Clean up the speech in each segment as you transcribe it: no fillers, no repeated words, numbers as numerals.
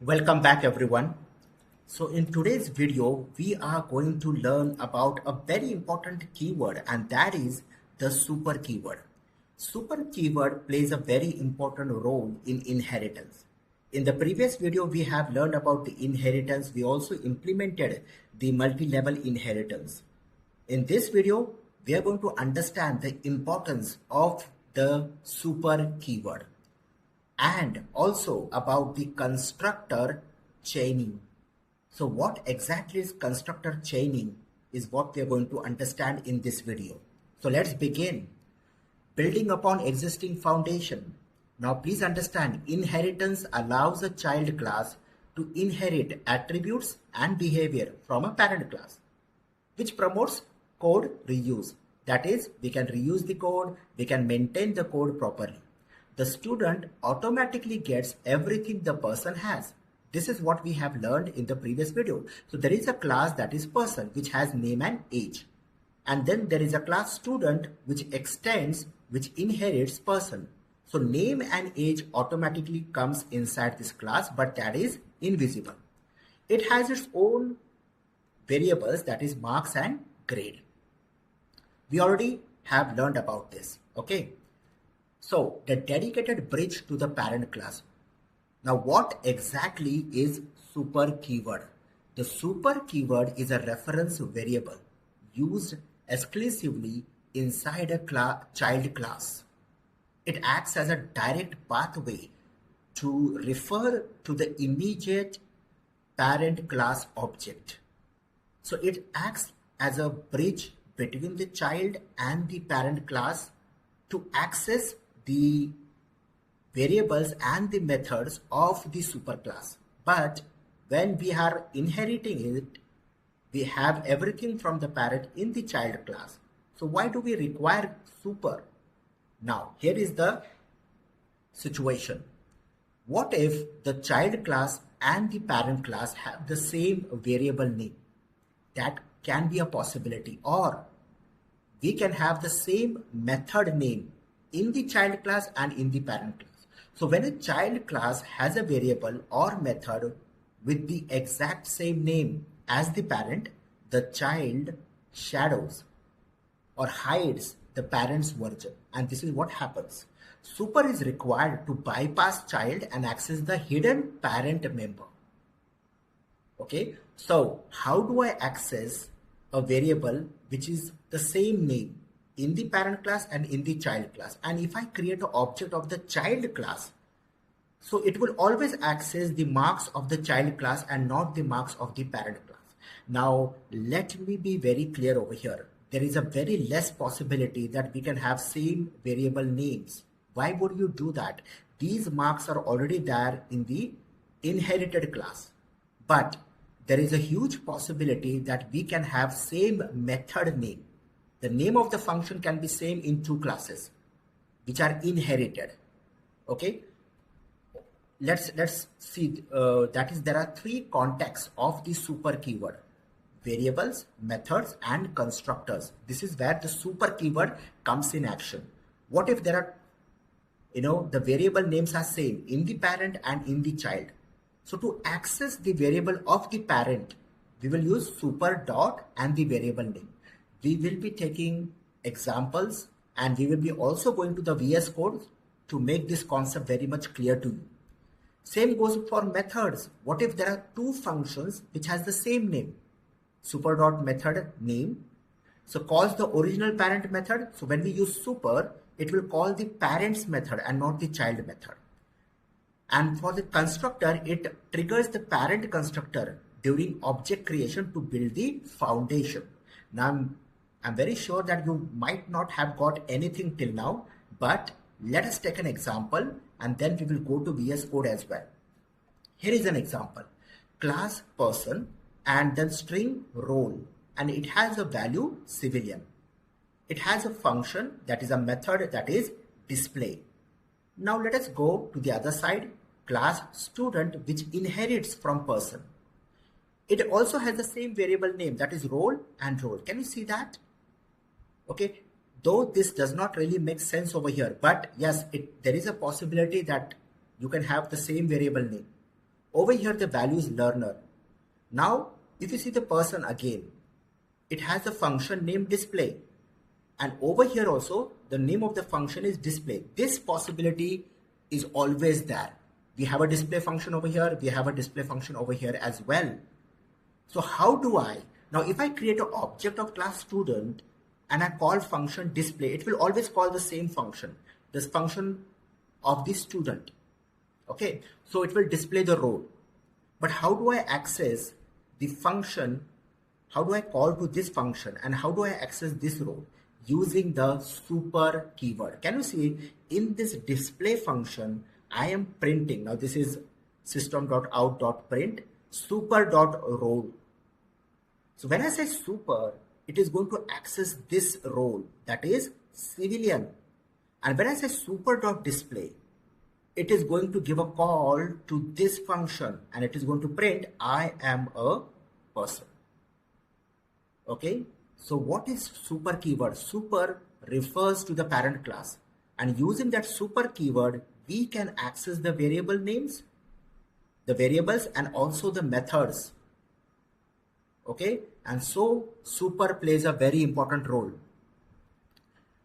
Welcome back everyone. So in today's video, we are going to learn about a very important keyword, and that is the super keyword. Super keyword plays a very important role in inheritance. In the previous video, we have learned about the inheritance. We also implemented the multi-level inheritance. In this video, we are going to understand the importance of the super keyword and also about the constructor chaining. So what exactly is constructor chaining is what we are going to understand in this video. So let's begin. Building upon existing foundation. Now please understand, inheritance allows a child class to inherit attributes and behavior from a parent class, which promotes code reuse. That is, we can reuse the code, we can maintain the code properly. The student automatically gets everything the person has. This is what we have learned in the previous video. So there is a class that is person, which has name and age. And then there is a class student which extends, which inherits person. So name and age automatically comes inside this class, but that is invisible. It has its own variables, that is marks and grade. We already have learned about this. Okay. So the dedicated bridge to the parent class. Now what exactly is super keyword? The super keyword is a reference variable used exclusively inside a child class. It acts as a direct pathway to refer to the immediate parent class object. So it acts as a bridge between the child and the parent class to access the variables and the methods of the superclass. But when we are inheriting it, we have everything from the parent in the child class. So why do we require super? Now, here is the situation. What if the child class and the parent class have the same variable name? That can be a possibility. Or we can have the same method name in the child class and in the parent class. So when a child class has a variable or method with the exact same name as the parent, the child shadows or hides the parent's version. And this is what happens. Super is required to bypass child and access the hidden parent member. Okay, so how do I access a variable which is the same name in the parent class and in the child class? And if I create an object of the child class, so it will always access the marks of the child class and not the marks of the parent class. Now, let me be very clear over here. There is a very less possibility that we can have same variable names. Why would you do that? These marks are already there in the inherited class. But there is a huge possibility that we can have same method name. The name of the function can be same in two classes which are inherited. Okay, let's see. That is, there are three contexts of the super keyword: variables, methods, and constructors. This is where the super keyword comes in action. What if there are, the variable names are same in the parent and in the child? So to access the variable of the parent, we will use super dot and the variable name. We will be taking examples and we will be also going to the VS Code to make this concept very much clear to you. Same goes for methods. What if there are two functions which has the same name? Super dot method name. So calls the original parent method. So when we use super, it will call the parent's method and not the child method. And for the constructor, it triggers the parent constructor during object creation to build the foundation. Now, I'm very sure that you might not have got anything till now, but let us take an example and then we will go to VS Code as well. Here is an example. Class person and then string role, and it has a value civilian. It has a function, that is a method, that is display. Now let us go to the other side. Class student, which inherits from person. It also has the same variable name, that is role and role. Can you see that? Okay, though this does not really make sense over here, but yes, there is a possibility that you can have the same variable name. Over here the value is learner. Now if you see the person again, it has a function named display, and over here also the name of the function is display. This possibility is always there. We have a display function over here, we have a display function over here as well. So how do I now, if I create an object of class student and I call function display, it will always call the same function, this function of the student. Okay, so it will display the row. But how do I access the function? How do I call to this function and how do I access this row? Using the super keyword. Can you see in this display function I am printing, now this is system.out.print super.row. So when I say super, it is going to access this role, that is civilian. And when I say super.display, it is going to give a call to this function and it is going to print I am a person. Okay, so what is super keyword? Super refers to the parent class, and using that super keyword we can access the variable names, the variables, and also the methods. Okay, and so super plays a very important role.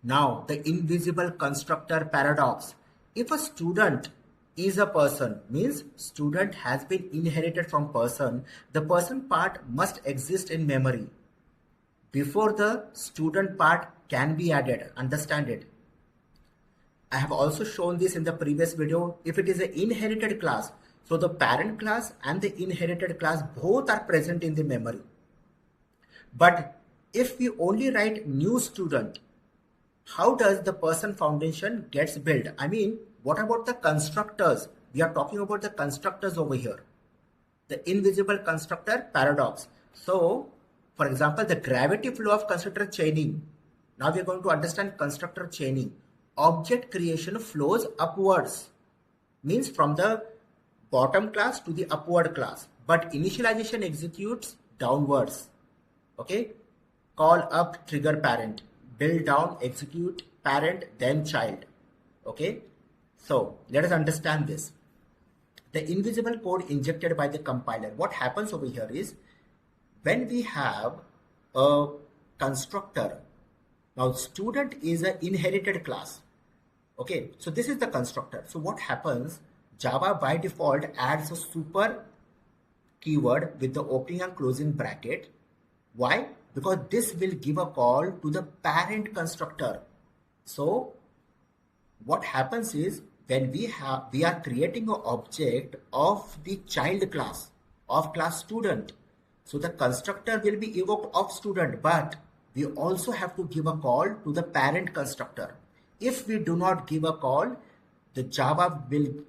Now the invisible constructor paradox. If a student is a person, means student has been inherited from person, the person part must exist in memory before the student part can be added. Understand it. I have also shown this in the previous video. If it is an inherited class, so the parent class and the inherited class both are present in the memory. But if we only write new student, how does the person foundation gets built? I mean, what about the constructors? We are talking about the constructors over here. The invisible constructor paradox. So, for example, the gravity flow of constructor chaining. Now we are going to understand constructor chaining. Object creation flows upwards. Means from the bottom class to the upward class. But initialization executes downwards. Okay, call up, trigger parent, build down, execute parent, then child. Okay, so let us understand this. The invisible code injected by the compiler. What happens over here is when we have a constructor. Now student is an inherited class. Okay, so this is the constructor. So what happens? Java by default adds a super keyword with the opening and closing bracket. Why? Because this will give a call to the parent constructor. So what happens is when we are creating an object of the child class, of class student. So the constructor will be evoked of student, but we also have to give a call to the parent constructor. If we do not give a call, the Java will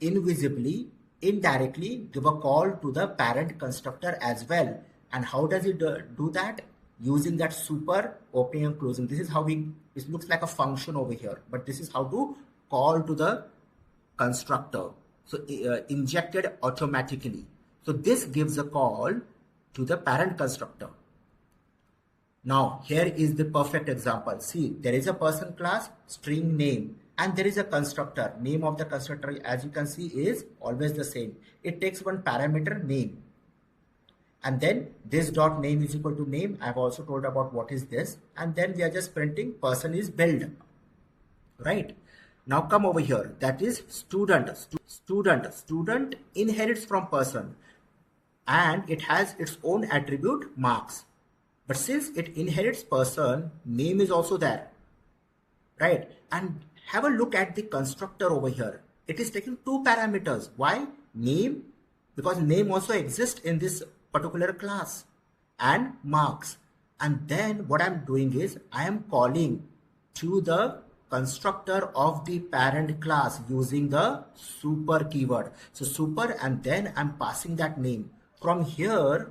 invisibly, indirectly give a call to the parent constructor as well. And how does it do that? Using that super opening and closing. This is how it looks like a function over here, but this is how to call to the constructor. So injected automatically. So this gives a call to the parent constructor. Now here is the perfect example. See, there is a person class, string name, and there is a constructor. Name of the constructor, as you can see, is always the same. It takes one parameter, name, and then this dot name is equal to name. I have also told about what is this, and then we are just printing person is build. Right, now come over here. That is student. Student inherits from person, and it has its own attribute marks. But since it inherits person, name is also there, right? And have a look at the constructor over here. It is taking two parameters. Why? Name, because name also exists in this particular class, and marks. And then what I'm doing is I am calling to the constructor of the parent class using the super keyword. So super, and then I'm passing that name. From here,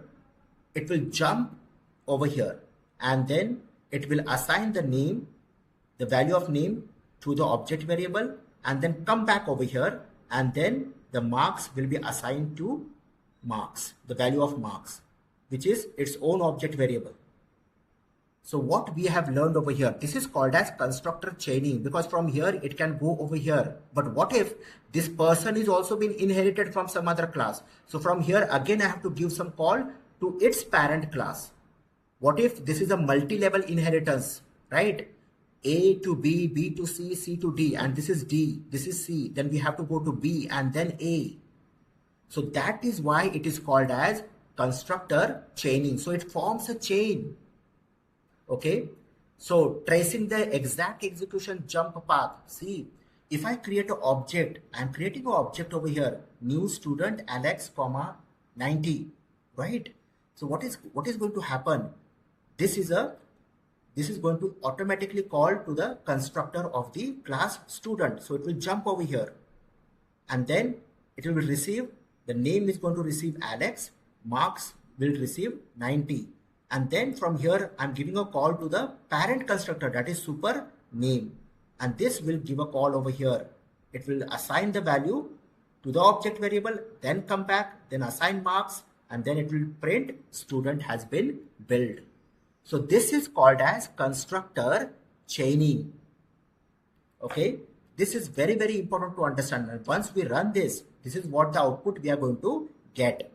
it will jump over here, and then it will assign the name, the value of name, to the object variable, and then come back over here, and then the marks will be assigned to marks, the value of marks, which is its own object variable. So what we have learned over here, this is called as constructor chaining, because from here it can go over here. But what if this person is also been inherited from some other class? So from here again I have to give some call to its parent class. What if this is a multi-level inheritance, right? A to B, B to C, C to D, and this is D, this is C, then we have to go to B and then A. So that is why it is called as constructor chaining. So it forms a chain. Okay. So tracing the exact execution jump path. See, if I create an object, I'm creating an object over here, new student Alex, 90, right? So what is going to happen? This is going to automatically call to the constructor of the class student. So it will jump over here, and then it will receive, the name is going to receive Alex, marks will receive 90. And then from here, I'm giving a call to the parent constructor, that is super name. And this will give a call over here. It will assign the value to the object variable, then come back, then assign marks, and then it will print student has been built. So this is called as constructor chaining. Okay. This is very, very important to understand. And once we run this, this is what the output we are going to get.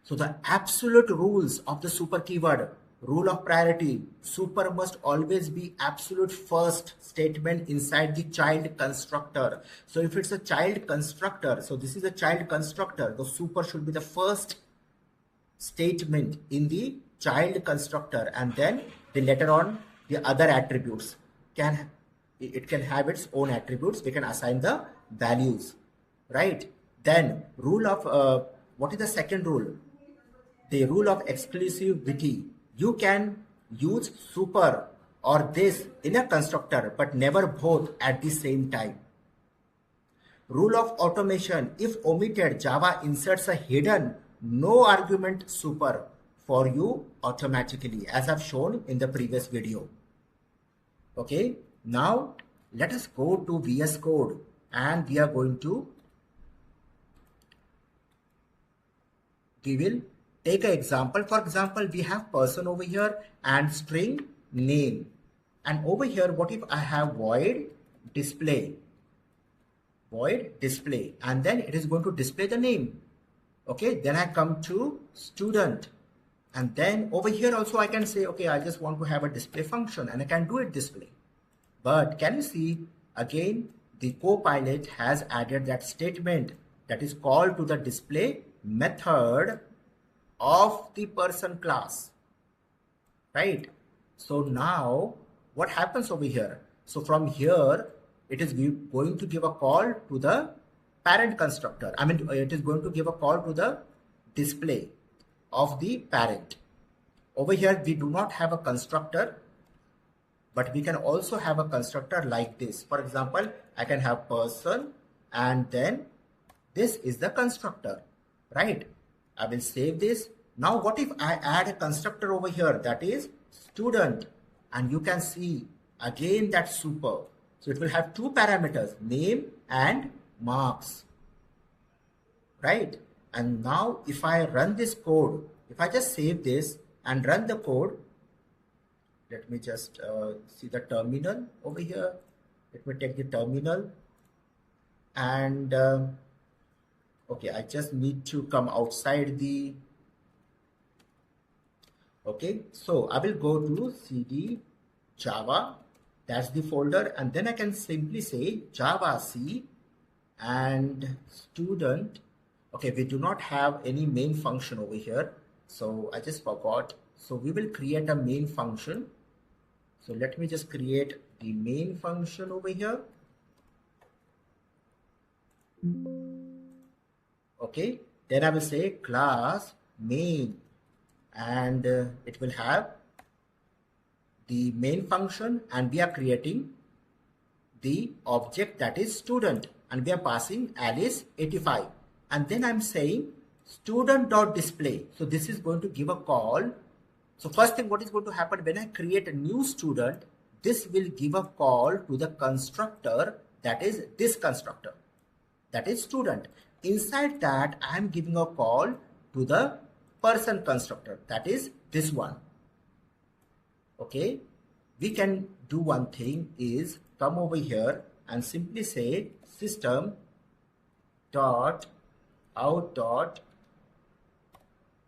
So the absolute rules of the super keyword, rule of priority, super must always be absolute first statement inside the child constructor. So if it's a child constructor, so this is a child constructor, the super should be the first statement in the child constructor, and then the later on the other attributes it can have its own attributes. We can assign the values, right? Then rule of what is the second rule? The rule of exclusivity. You can use super or this in a constructor, but never both at the same time. Rule of automation. If omitted, Java inserts a hidden no argument super for you automatically, as I've shown in the previous video. Okay, now let us go to VS Code, and we will take an example. For example, we have person over here and string name, and over here what if I have void display, and then it is going to display the name. Okay, then I come to student, and then over here also I can say, okay, I just want to have a display function, and I can do it this way. But can you see again the Copilot has added that statement that is called to the display method of the person class, right? So now what happens over here? So from here it is going to give a call to the parent constructor. I mean, it is going to give a call to the display of the parent. Over here we do not have a constructor, but we can also have a constructor like this. For example, I can have person, and then this is the constructor, right? I will save this. Now what if I add a constructor over here, that is student, and you can see again that super. So it will have two parameters, name and marks, right? And now if I run this code, if I just save this and run the code, let me just see the terminal over here. Let me take the terminal, and okay, I just need to come outside the, okay, so I will go to cd java, that's the folder, and then I can simply say java c and student. Okay, we do not have any main function over here, so I just forgot. So we will create a main function. So let me just create the main function over here. Okay, then I will say class main, and it will have the main function, and we are creating the object that is student, and we are passing Alice 85, and then I'm saying student.display. So this is going to give a call. So first thing, what is going to happen when I create a new student, this will give a call to the constructor, that is this constructor, that is student. Inside that I am giving a call to the person constructor, that is this one. Okay, we can do one thing is come over here and simply say system dot out dot,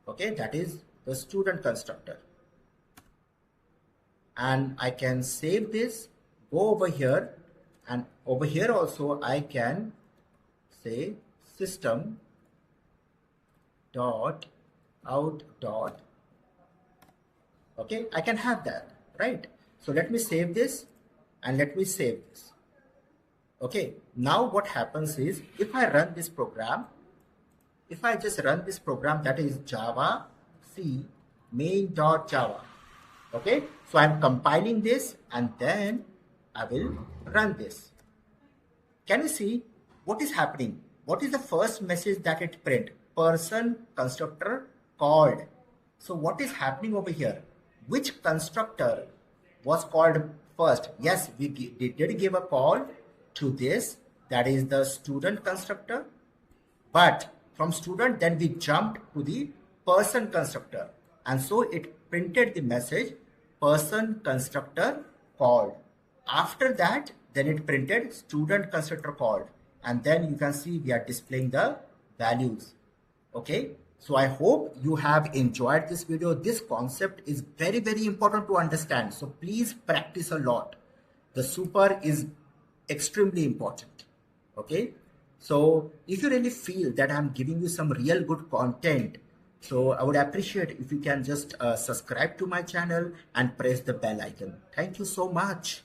okay, that is the student constructor, and I can save this, go over here, and over here also I can say system dot out dot, okay, I can have that, right? So let me save this and let me save this. Okay, now what happens is if I run this program, if I just run this program, that is Java C main.java. Okay, so I'm compiling this and then I will run this. Can you see what is happening? What is the first message that it print? Person constructor called. So what is happening over here? Which constructor was called first? Yes, we did give a call to this, that is the student constructor, but from student then we jumped to the person constructor, and so it printed the message person constructor called. After that then it printed student constructor called, and then you can see we are displaying the values. Okay, so I hope you have enjoyed this video. This concept is very, very important to understand, so please practice a lot. The super is extremely important. Okay, so if you really feel that I'm giving you some real good content, so I would appreciate if you can just subscribe to my channel and press the bell icon. Thank you so much.